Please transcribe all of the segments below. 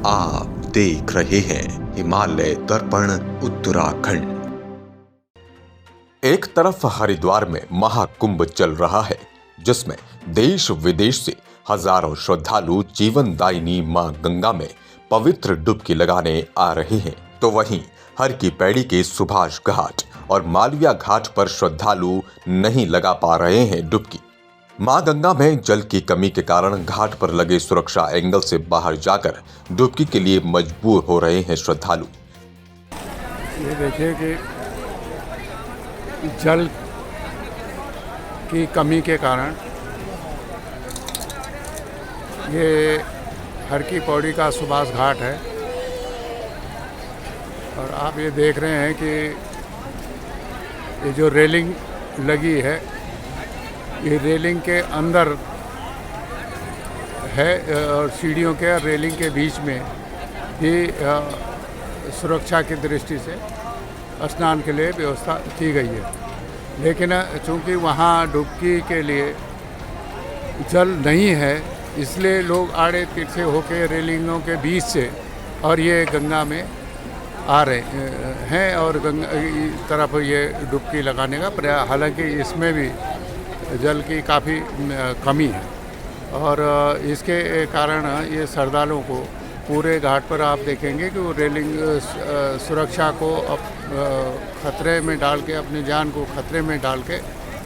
आप देख रहे हैं हिमालय दर्पण उत्तराखंड। एक तरफ हरिद्वार में महाकुंभ चल रहा है, जिसमें देश विदेश से हजारों श्रद्धालु जीवनदायिनी मां गंगा में पवित्र डुबकी लगाने आ रहे हैं, तो वहीं हर की पैड़ी के सुभाष घाट और मालविया घाट पर श्रद्धालु नहीं लगा पा रहे हैं डुबकी। मां गंगा में जल की कमी के कारण घाट पर लगे सुरक्षा एंगल से बाहर जाकर डुबकी के लिए मजबूर हो रहे हैं श्रद्धालु। ये देखिए कि जल की कमी के कारण ये हर की पौड़ी का सुभाष घाट है और आप ये देख रहे हैं कि ये जो रेलिंग लगी है, ये रेलिंग के अंदर है और सीढ़ियों के रेलिंग के बीच में ही सुरक्षा की दृष्टि से स्नान के लिए व्यवस्था की गई है। लेकिन चूंकि वहाँ डुबकी के लिए जल नहीं है, इसलिए लोग आड़े तिरछे होकर रेलिंगों के बीच से और ये गंगा में आ रहे हैं और गंगा की तरफ ये डुबकी लगाने का प्रयास। हालांकि इसमें भी जल की काफ़ी कमी है और इसके कारण ये श्रद्धालुओं को पूरे घाट पर आप देखेंगे कि वो रेलिंग सुरक्षा को खतरे में डाल के, अपनी जान को खतरे में डाल के,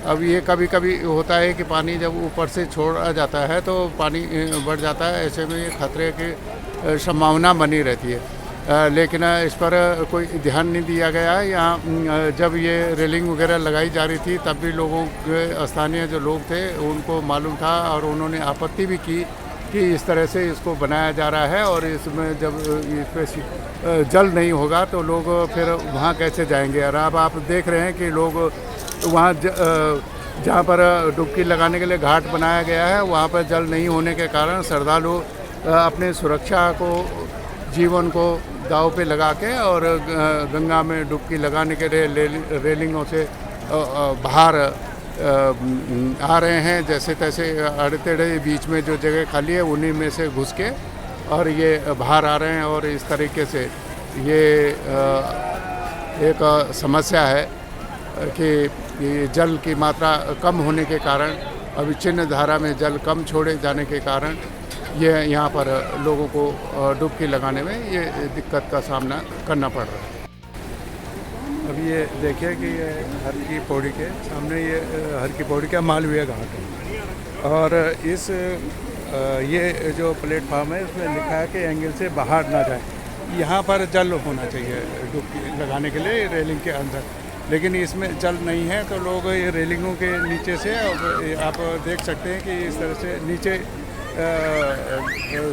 अब ये कभी कभी होता है कि पानी जब ऊपर से छोड़ा जाता है तो पानी बढ़ जाता है, ऐसे में ये खतरे की संभावना बनी रहती है। लेकिन इस पर कोई ध्यान नहीं दिया गया। यहाँ जब ये रेलिंग वगैरह लगाई जा रही थी तब भी लोगों के, स्थानीय जो लोग थे उनको मालूम था और उन्होंने आपत्ति भी की कि इस तरह से इसको बनाया जा रहा है और इसमें जब इस पर जल नहीं होगा तो लोग फिर वहाँ कैसे जाएंगे। और अब आप देख रहे हैं कि लोग वहाँ जहाँ पर डुबकी लगाने के लिए घाट बनाया गया है, वहाँ पर जल नहीं होने के कारण श्रद्धालु अपने सुरक्षा को, जीवन को दांव पे लगा के और गंगा में डुबकी लगाने के लिए रेलिंगों से बाहर आ रहे हैं। जैसे तैसे अड़े टेढ़े बीच में जो जगह खाली है उन्हीं में से घुस के और ये बाहर आ रहे हैं और इस तरीके से ये एक समस्या है कि जल की मात्रा कम होने के कारण, अविच्छिन्न धारा में जल कम छोड़े जाने के कारण ये यहाँ पर लोगों को डुबकी लगाने में ये दिक्कत का सामना करना पड़ रहा है। अब ये देखिए कि ये हर की पौड़ी के सामने ये हर की पौड़ी का मालविया घाट है और इस ये जो प्लेटफार्म है उसमें लिखा है कि एंगल से बाहर ना जाए। यहाँ पर जल होना चाहिए डुबकी लगाने के लिए रेलिंग के अंदर, लेकिन इसमें जल नहीं है तो लोग ये रेलिंगों के नीचे से, आप देख सकते हैं कि इस तरह से नीचे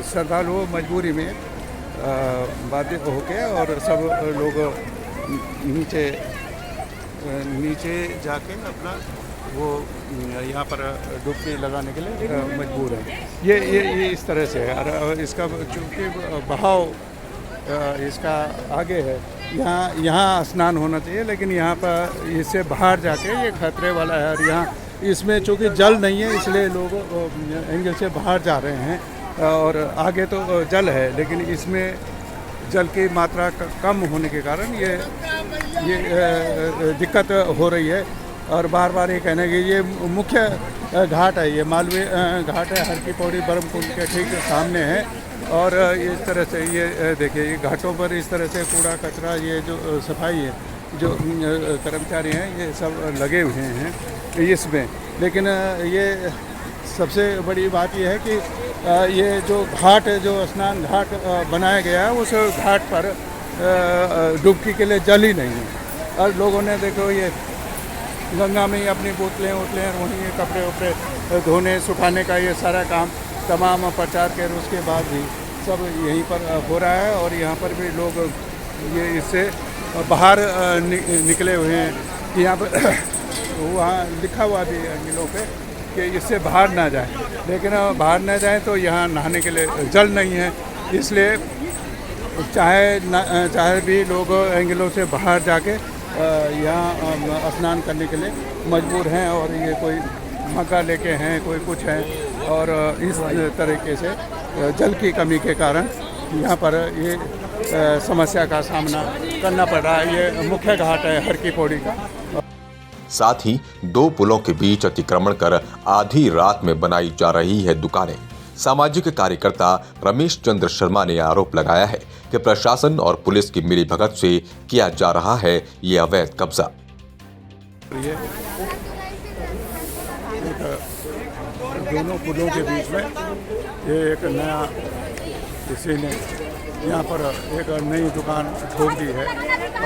श्रद्धालु मजबूरी में बाध्य होके और सब लोग नीचे जाके अपना वो यहाँ पर डुबकी लगाने के लिए मजबूर है। ये इस तरह से है और इसका चूँकि बहाव इसका आगे है, यहाँ स्नान होना चाहिए, लेकिन यहाँ पर इससे बाहर जाके ये खतरे वाला है और यहाँ इसमें चूँकि जल नहीं है इसलिए लोग एंगल से बाहर जा रहे हैं और आगे तो जल है, लेकिन इसमें जल की मात्रा कम होने के कारण ये दिक्कत हो रही है। और बार बार ये कहना कि ये मुख्य घाट है, ये मालवीय घाट है, हर की पौड़ी बरम कुंड के ठीक सामने है और इस तरह से ये देखिए ये घाटों पर इस तरह से कूड़ा कचरा, ये जो सफाई है, जो कर्मचारी हैं ये सब लगे हुए हैं इसमें। लेकिन ये सबसे बड़ी बात ये है कि ये जो घाट है, जो स्नान घाट बनाया गया है, उस घाट पर डुबकी के लिए जल ही नहीं है और लोगों ने देखो ये गंगा में ही अपनी बोतलें वहीं ये कपड़े वपड़े धोने सुखाने का ये सारा काम तमाम प्रचार के उसके बाद भी सब यहीं पर हो रहा है और यहाँ पर भी लोग ये इससे बाहर निकले हुए हैं कि यहाँ पर वहाँ लिखा हुआ भी एंगलों पे कि इससे बाहर ना जाए, लेकिन बाहर ना जाए तो यहाँ नहाने के लिए जल नहीं है, इसलिए चाहे भी लोग एंगलों से बाहर जाके यहाँ स्नान करने के लिए मजबूर हैं और ये कोई मक्का लेके हैं, कोई कुछ है और इस तरीके से जल की कमी के कारण यहाँ पर ये समस्या का सामना करना पड़ रहा है। ये मुख्य घाट है हर की पौड़ी का। साथ ही 2 पुलों के बीच अतिक्रमण कर आधी रात में बनाई जा रही है दुकानें। सामाजिक कार्यकर्ता रमेश चंद्र शर्मा ने आरोप लगाया है कि प्रशासन और पुलिस की मिलीभगत से किया जा रहा है ये अवैध कब्जा। ये दोनों पुलों के बीच में ये एक नया किसी ने यहाँ पर एक नई दुकान खोल दी है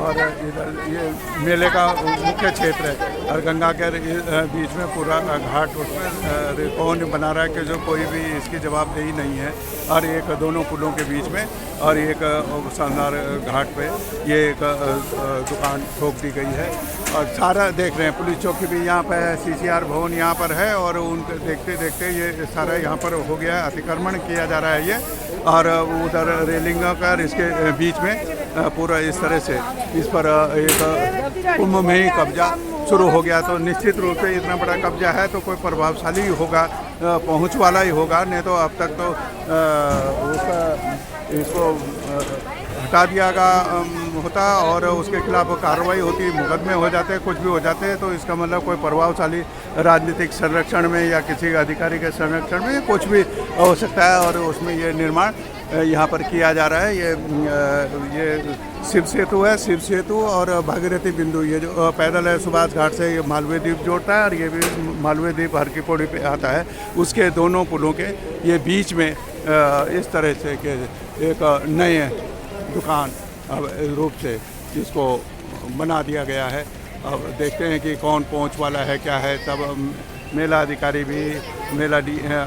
और इधर ये मेले का मुख्य क्षेत्र है और गंगा के बीच में पूरा घाट उसमें कौन बना रहा है कि जो कोई भी इसकी जवाबदेही नहीं है। और एक दोनों पुलों के बीच में और एक शानदार घाट पे ये एक दुकान ठोक दी गई है और सारा देख रहे हैं। पुलिस चौकी भी यहाँ पे है, CCR भवन यहाँ पर है और उनके देखते देखते ये सारा यहाँ पर हो गया है, अतिक्रमण किया जा रहा है ये। और उधर रेलिंग कर इसके बीच में पूरा इस तरह से इस पर एक कुंभ में ही कब्जा शुरू हो गया। तो निश्चित रूप से इतना बड़ा कब्जा है तो कोई प्रभावशाली ही होगा, पहुंच वाला ही होगा। नहीं तो अब तक तो इसको हटा दिया होता और उसके खिलाफ कार्रवाई होती, मुकदमे हो जाते, कुछ भी हो जाते। तो इसका मतलब कोई प्रभावशाली राजनीतिक संरक्षण में या किसी अधिकारी के संरक्षण में कुछ भी हो सकता है। और उसमें ये निर्माण यहाँ पर किया जा रहा है। ये शिव सेतु है, शिव सेतु और भागीरथी बिंदु ये जो पैदल है सुभाष घाट से ये मालवीय द्वीप जोड़ता है और ये भी मालवीय द्वीप हर की पौड़ी पे आता है। उसके दोनों पुलों के ये बीच में इस तरह से कि एक नए दुकान रूप से इसको बना दिया गया है। अब देखते हैं कि कौन पहुंच वाला है क्या है। तब मेला अधिकारी भी, मेला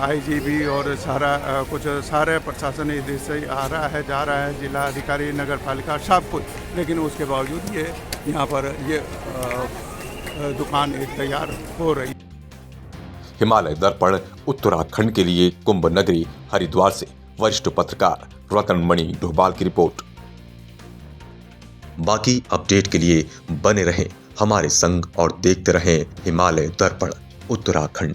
IG भी और सारे प्रशासन इधर से आ रहा है जा रहा है, जिला अधिकारी, नगर पालिका सब कुछ। लेकिन उसके बावजूद ये यहाँ पर ये दुकान एक तैयार हो रही है। हिमालय दर्पण उत्तराखंड के लिए कुंभ नगरी हरिद्वार से वरिष्ठ पत्रकार रतनमणि डोभाल की रिपोर्ट। बाकी अपडेट के लिए बने रहें हमारे संग और देखते रहें हिमालय दर्पण उत्तराखंड।